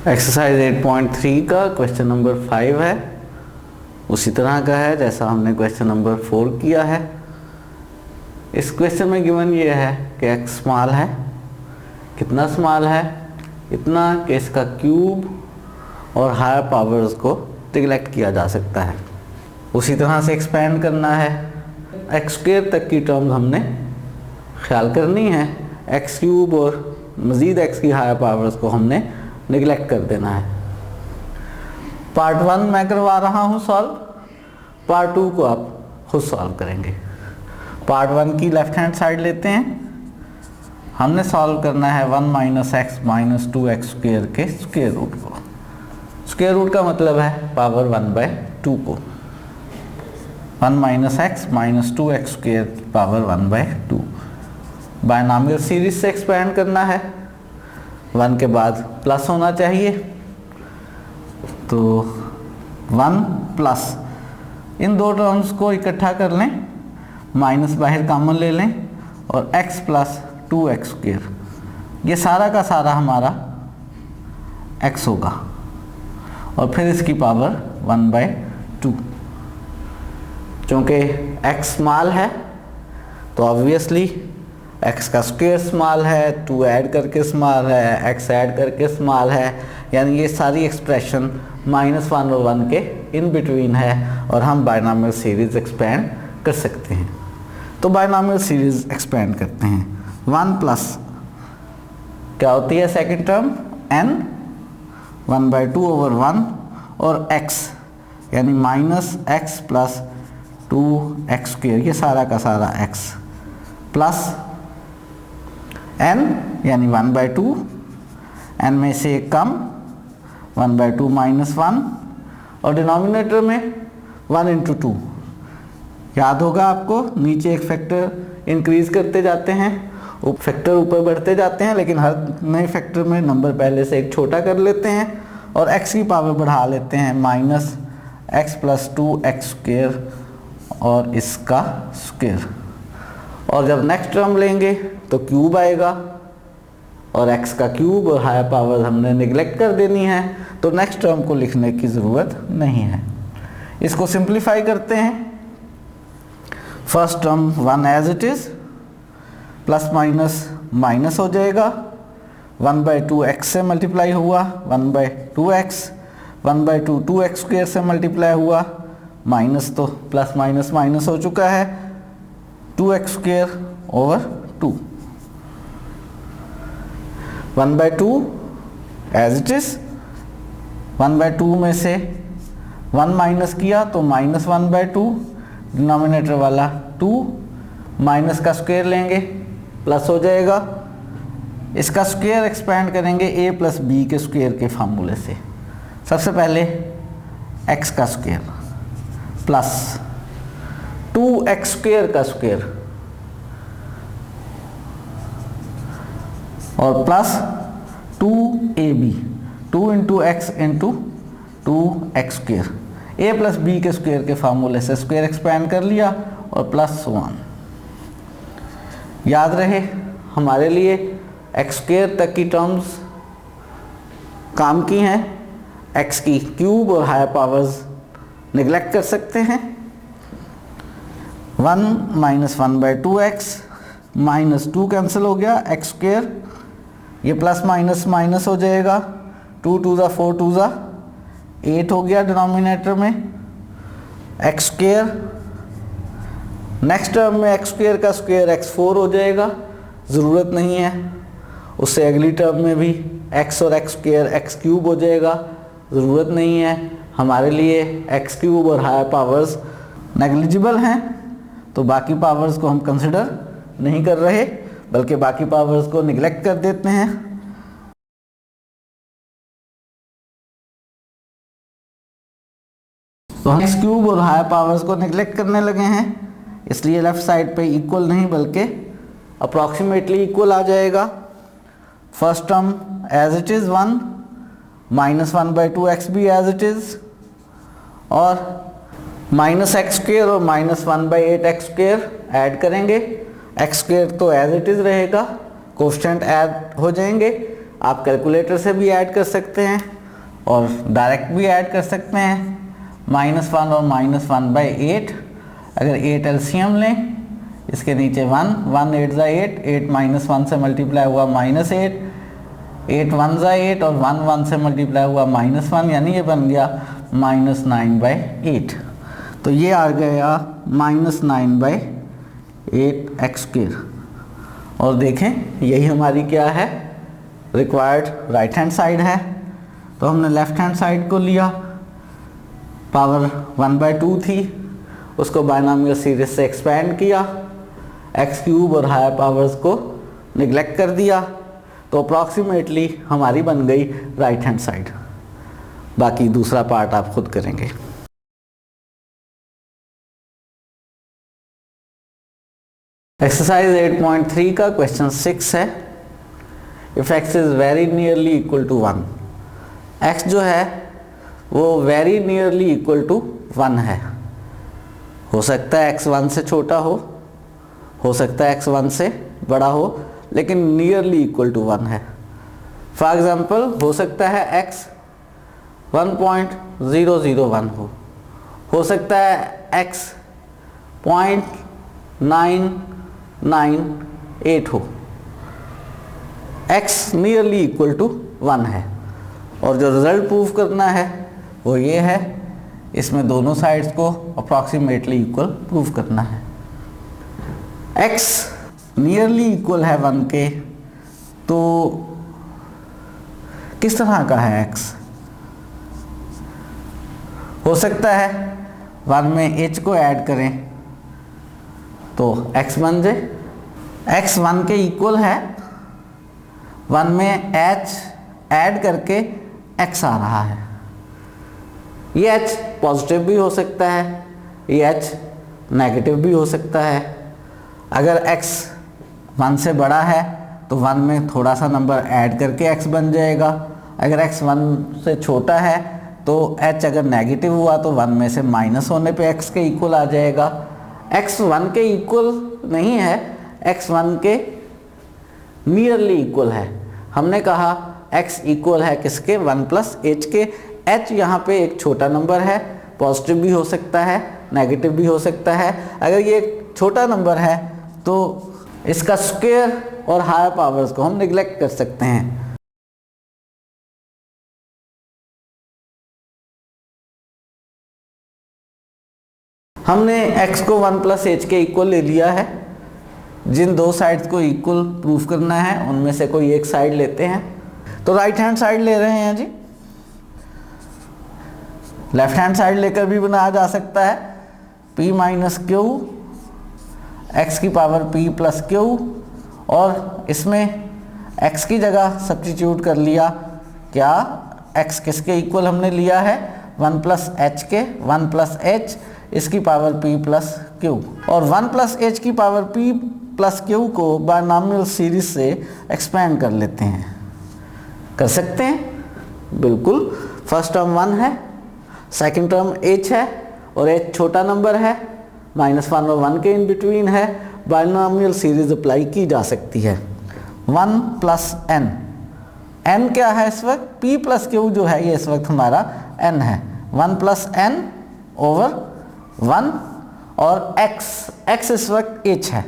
Exercise 8.3 का question number 5 है, उसी तरह का है जैसा हमने क्वेश्चन नंबर 4 किया है। इस क्वेश्चन में गिवन ये है कि x स्मॉल है। कितना स्मॉल है? इतना कि इसका क्यूब और हायर पावर्स को निगलेक्ट किया जा सकता है। उसी तरह से एक्सपेंड करना है। एक्स स्क्वायर तक की टर्म्स हमने ख्याल करनी है, एक्स क्यूब और मज़ीद एक्स की हायर पावर्स को हमने निगलेक्ट कर देना है। पार्ट 1 मैं करवा रहा हूँ सॉल्व, पार्ट 2 को आप खुद सॉल्व करेंगे। पार्ट 1 की लेफ्ट हैंड साइड लेते हैं। हमने सॉल्व करना है 1 minus x minus 2x square के स्क्वायर रूट को। स्क्वायर रूट का मतलब है पावर 1/2 को। 1 minus x minus 2x square power 1/2। Binomial series से एक्सपेंड करना है। 1 के बाद प्लस होना चाहिए, तो 1 प्लस इन दो टर्म्स को इकट्ठा कर लें, माइनस बाहर कॉमन ले लें और x प्लस 2x स्क्वायर, ये सारा का सारा हमारा x होगा और फिर इसकी पावर 1/2। चूँकि x स्मॉल है तो ऑब्वियसली x का स्क्वायर स्मॉल है, 2 ऐड करके स्मॉल है, x ऐड करके स्मॉल है, यानी ये सारी एक्सप्रेशन -1 और 1 के इन बिटवीन है और हम बायनॉमियल सीरीज एक्सपेंड कर सकते हैं। तो बायनॉमियल सीरीज एक्सपेंड करते हैं। 1 प्लस क्या होती है सेकंड टर्म n 1/2 ओवर 1 और x यानी minus x plus 2x square, ये सारा का सारा x प्लस n यानी 1/2, n में से एक कम 1/2 माइनस 1 और डिनोमिनेटर में 1 इंटू 2। याद होगा आपको, नीचे एक फैक्टर इंक्रीज करते जाते हैं, फैक्टर ऊपर बढ़ते जाते हैं, लेकिन हर नए फैक्टर में नंबर पहले से एक छोटा कर लेते हैं और x की पावर बढ़ा लेते हैं, minus x plus 2x square और इसका स्क्वायर। और जब नेक्स्ट टर्म लेंगे तो क्यूब आएगा और x का क्यूब और हायर पावर हमने निगलेक्ट कर देनी है, तो नेक्स्ट टर्म को लिखने की ज़रूरत नहीं है। इसको सिंप्लीफाई करते हैं। First term 1 as it is, plus minus minus हो जाएगा, 1/2 x से मल्टीप्लाई हुआ 1/2x, 1/2 2x स्क्वायर से मल्टीप्लाई हुआ, माइनस तो प्लस माइनस माइनस हो चुका है, 2x square over 2, 1/2 as it is. 1/2 में से 1 माइनस किया तो माइनस 1/2, डिनोमिनेटर वाला 2, माइनस का स्क्वायर लेंगे प्लस हो जाएगा। इसका स्क्वायर एक्सपेंड करेंगे a प्लस बी के स्क्वायर के फार्मूले से। सबसे पहले x का स्क्वायर प्लस 2x स्क्वायर का स्क्वायर और plus 2ab, 2 into X into 2x square, a plus B के स्क्वायर के फार्मूले से स्क्वायर एक्सपेंड कर लिया और प्लस 1। याद रहे हमारे लिए x स्क्वायर तक की टर्म्स काम की हैं, x की क्यूब और हायर पावर्स निगलेक्ट कर सकते हैं। 1 माइनस 1/2x माइनस 2 कैंसिल हो गया, x स्क्वायर, ये प्लस माइनस माइनस हो जाएगा, 2 2 ज़ा 4 2 ज़ा 8 हो गया डिनोमिनेटर में, x स्क्वायर। नेक्स्ट टर्म में x स्क्वायर का स्क्वायर x4 हो जाएगा, ज़रूरत नहीं है। उससे अगली टर्म में भी x और x स्क्वायर x क्यूब हो जाएगा, ज़रूरत नहीं है। हमारे लिए x क्यूब और हायर पावर्स नेग्लिजिबल हैं, तो बाकी पावर्स को हम कंसिडर नहीं कर रहे, बल्कि बाकी पावर्स को निगलेक्ट कर देते हैं। तो हम x क्यूब और हायर पावर्स को निगलेक्ट करने लगे हैं, इसलिए लेफ्ट साइड पे इक्वल नहीं बल्कि अप्रॉक्सीमेटली इक्वल आ जाएगा। First term as it is 1, minus 1/2x भी एज इट इज़, और माइनस एक्स स्क्वायर और माइनस 1/8x स्क्वायर ऐड करेंगे। एक्स स्क्वायर तो एज इट इज़ रहेगा, कोफिशिएंट ऐड हो जाएंगे। आप कैलकुलेटर से भी ऐड कर सकते हैं। और डायरेक्ट भी ऐड कर सकते हैं, -1 और -1/8। अगर 8 एलसीएम लें, इसके नीचे 1 8 ज़ा 8, 8 -1 से मल्टीप्लाई हुआ -8, 8 1 ज़ा 8 और 1 1 से मल्टीप्लाई हुआ -1, यानी ये बन गया -9/8। तो ये आ गया -9/8 एक्स स्क्वायर। और देखें यही हमारी क्या है, रिक्वायर्ड राइट हैंड साइड है। तो हमने लेफ्ट हैंड साइड को लिया, पावर 1/2 थी, उसको बायनॉमियल सीरीज से एक्सपेंड किया, एक्स क्यूब और हायर पावर्स को निगलेक्ट कर दिया, तो अप्रॉक्सीमेटली हमारी बन गई राइट हैंड साइड। बाकी दूसरा पार्ट आप खुद करेंगे। एक्सरसाइज 8.3 का क्वेश्चन 6 है, if x is very nearly equal to 1। x जो है वो वेरी नियरली इक्वल टू 1 है। हो सकता है x 1 से छोटा हो सकता है x 1 से बड़ा हो, लेकिन नियरली इक्वल टू 1 है। फॉर एग्जांपल हो सकता है x 1.001 हो सकता है x 0.998 हो। x नियरली इक्वल टू 1 है, और जो रिजल्ट प्रूव करना है वो ये है, इसमें दोनों साइड्स को अप्रॉक्सीमेटली इक्वल प्रूव करना है। x नियरली इक्वल है 1 के, तो किस तरह का है x? हो सकता है 1 में h को ऐड करें तो x बन जाए। x 1 के इक्वल है, 1 में h ऐड करके x आ रहा है। ये h पॉजिटिव भी हो सकता है, ये h नेगेटिव भी हो सकता है। अगर x 1 से बड़ा है तो 1 में थोड़ा सा नंबर ऐड करके x बन जाएगा। अगर x 1 से छोटा है तो h अगर नेगेटिव हुआ तो 1 में से माइनस होने पे x के इक्वल आ जाएगा। x 1 के इक्वल नहीं है, x 1 के नियरली इक्वल है। हमने कहा x इक्वल है किसके, 1 प्लस h के। h यहाँ पे एक छोटा नंबर है, पॉजिटिव भी हो सकता है, नेगेटिव भी हो सकता है। अगर ये एक छोटा नंबर है तो इसका स्क्वायर और हायर पावर्स को हम निगलेक्ट कर सकते हैं। हमने x को 1 प्लस h के इक्वल ले लिया है। जिन दो साइड्स को इक्वल प्रूफ करना है उनमें से कोई एक साइड लेते हैं। तो राइट हैंड साइड ले रहे हैं जी, लेफ्ट हैंड साइड लेकर भी बनाया जा सकता है। p माइनस क्यू एक्स की पावर p प्लस क्यू, और इसमें x की जगह सब्स्टिट्यूट कर लिया। क्या x किसके इक्वल हमने लिया है, 1 प्लस h के, 1 प्लस h इसकी पावर p प्लस क्यू। और 1 प्लस h की पावर p प्लस क्यू को बायनॉमियल सीरीज से एक्सपेंड कर लेते हैं। कर सकते हैं बिल्कुल। फर्स्ट टर्म 1 है, सेकंड टर्म h है, और h छोटा नंबर है, -1 और 1 के इन बिटवीन है। बायनॉमियल सीरीज अप्लाई की जा सकती है। 1 प्लस n, n क्या है इस वक्त, p प्लस क्यू जो है ये इस वक्त हमारा n है। 1 प्लस n ओवर 1, और x इस वक्त h है,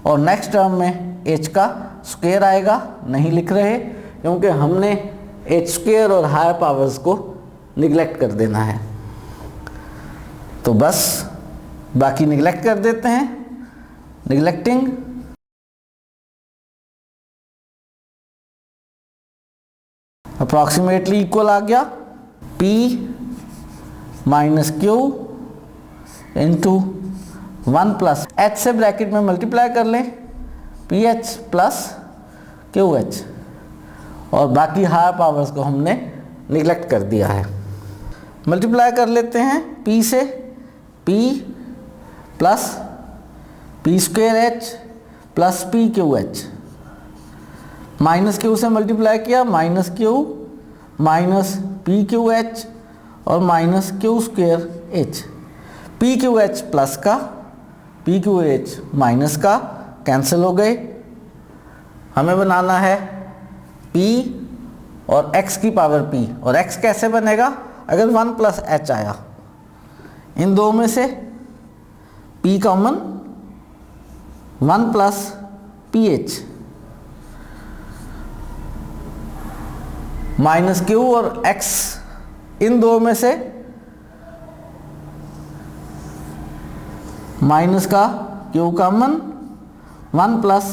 और नेक्स्ट टर्म में h का स्क्वायर आएगा। नहीं लिख रहे क्योंकि हमने h स्क्वायर और हायर पावर्स को निगलेक्ट कर देना है, तो बस बाकी निगलेक्ट कर देते हैं। निगलेक्टिंग अप्रॉक्सीमेटली इक्वल आ गया, p minus Q into 1 plus h से ब्रैकेट में मल्टीप्लाई कर लें, P H plus Q H, और बाकी हायर पावर्स को हमने निगलेक्ट कर दिया है। मल्टीप्लाई कर लेते हैं p से, p plus P square H plus P Q H, minus Q से मल्टीप्लाई किया, minus Q minus P Q H और minus Q square H. P Q H plus का, पी क्यू एच माइनस का cancel हो गए। हमें बनाना है p और x की पावर p, और x कैसे बनेगा, अगर 1 प्लस h आया, इन दो में से p common, 1 plus ph minus q, और x इन दो में से माइनस का q common, 1 plus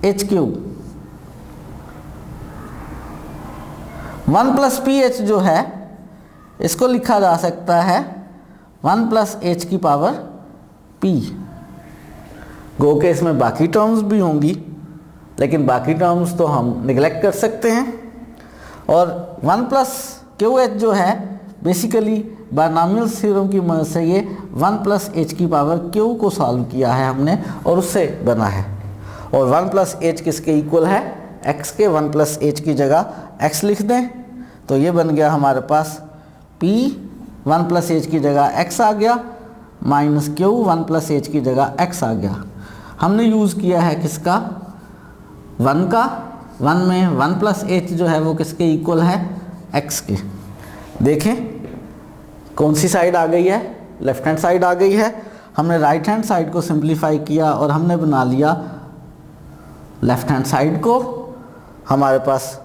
h cube. 1 plus P H जो है इसको लिखा जा सकता है 1 प्लस एच की पावर p। गो के इसमें बाकी टर्म्स भी होंगी, लेकिन बाकी टर्म्स तो हम निगलेक्ट कर सकते हैं। और 1 प्लस क्यू एच जो है बेसिकली बायनॉमियल थ्योरम की मदद से ये 1 प्लस एच की पावर क्यू को सॉल्व किया है हमने, और उससे बना है। और 1 प्लस एच किसके इक्वल है, x के। 1 प्लस एच की जगह x लिख दें तो ये बन गया हमारे पास p, 1 प्लस एच की जगह x आ गया, माइनस क्यू, 1 प्लस एच की जगह x आ गया। हमने यूज़ किया है किसका, 1 का। 1 में 1 प्लस एच जो है वो किसके इक्वल है, x के। देखें कौन सी साइड आ गई है, लेफ्ट हैंड साइड आ गई है। हमने राइट हैंड साइड को सिंप्लीफाई किया और हमने बना लिया लेफ्ट हैंड साइड को। हमारे पास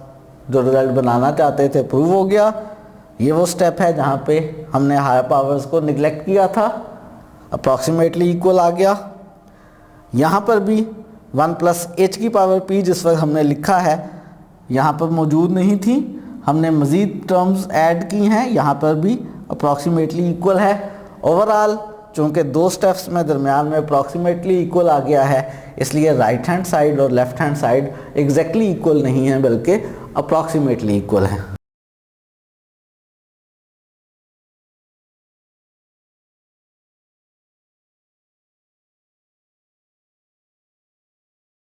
जो रिजल्ट बनाना चाहते थे प्रूव हो गया। ये वो स्टेप है जहाँ पे हमने हायर पावर्स को निगलेक्ट किया था, अप्रॉक्सीमेटली इक्वल आ गया। यहाँ पर भी 1 प्लस एच की पावर p जिस वक्त हमने लिखा है यहाँ पर मौजूद नहीं थी, हमने मज़ीद टर्म्स ऐड की हैं, यहाँ पर भी अप्रॉक्सीमेटली इक्वल है। ओवरऑल चूँकि दो स्टेप्स में दरमियान में अप्रॉक्सीमेटली इक्वल आ गया है, इसलिए राइट हैंड साइड और left hand side exactly equal नहीं है बल्कि अप्रॉक्सीमेटली इक्वल है।